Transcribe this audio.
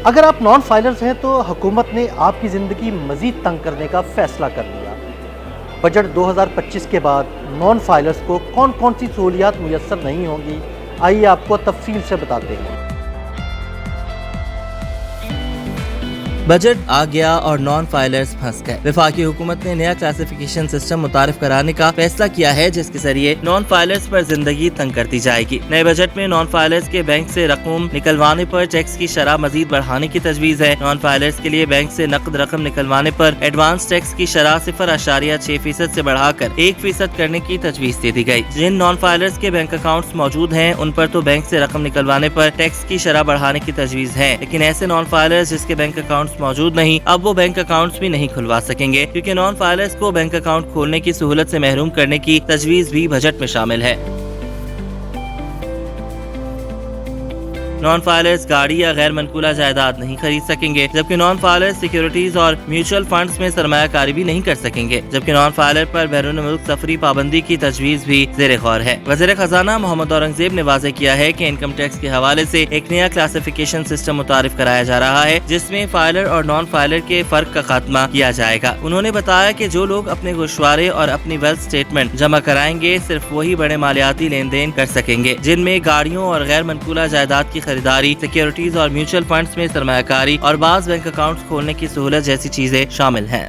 اگر آپ non filers ہیں تو حکومت نے آپ کی زندگی مزید تنگ کرنے کا فیصلہ کر لیا۔ بجٹ 2025 کے بعد نان فائلرز کو کون کون سی سہولیات میسر نہیں ہوں گی، آئیے آپ کو تفصیل سے بتاتے ہیں۔ بجٹ آ گیا اور نان فائلرز پھنس گئے۔ وفاقی حکومت نے نیا کلاسیفیکیشن سسٹم متعارف کرانے کا فیصلہ کیا ہے، جس کے ذریعے نان فائلرز پر زندگی تنگ کر دی جائے گی۔ نئے بجٹ میں نان فائلرز کے بینک سے رقم نکلوانے پر ٹیکس کی شرح مزید بڑھانے کی تجویز ہے۔ نان فائلرز کے لیے بینک سے نقد رقم نکلوانے پر ایڈوانس ٹیکس کی شرح 0.6% سے بڑھا کر 1% کرنے کی تجویز دے دی گئی۔ جن نان فائلرز کے بینک اکاؤنٹس موجود ہیں ان پر تو بینک سے رقم نکلوانے پر ٹیکس کی شرح بڑھانے کی تجویز ہے، لیکن ایسے نان فائلرز جس کے بینک اکاؤنٹس موجود نہیں، اب وہ بینک اکاؤنٹس بھی نہیں کھلوا سکیں گے، کیونکہ نان فائلرز کو بینک اکاؤنٹ کھولنے کی سہولت سے محروم کرنے کی تجویز بھی بجٹ میں شامل ہے۔ نان فائلرز گاڑی یا غیر منقولہ جائیداد نہیں خرید سکیں گے، جبکہ نان فائلرز سیکیورٹیز اور میوچل فنڈز میں سرمایہ کاری بھی نہیں کر سکیں گے، جبکہ نان فائلر پر بیرون ملک سفری پابندی کی تجویز بھی زیر غور ہے۔ وزیر خزانہ محمد اورنگزیب نے واضح کیا ہے کہ انکم ٹیکس کے حوالے سے ایک نیا کلاسیفیکیشن سسٹم متعارف کرایا جا رہا ہے، جس میں فائلر اور نان فائلر کے فرق کا خاتمہ کیا جائے گا۔ انہوں نے بتایا کہ جو لوگ اپنے گوشوارے اور اپنی ویلتھ سٹیٹمنٹ جمع کرائیں گے، صرف وہی بڑے مالیاتی لین دین کر سکیں گے، جن میں گاڑیوں اور غیر منقولہ جائیداد کی خریداری، سیکیورٹیز اور میوچل فنڈز میں سرمایہ کاری اور بعض بینک اکاؤنٹس کھولنے کی سہولت جیسی چیزیں شامل ہیں۔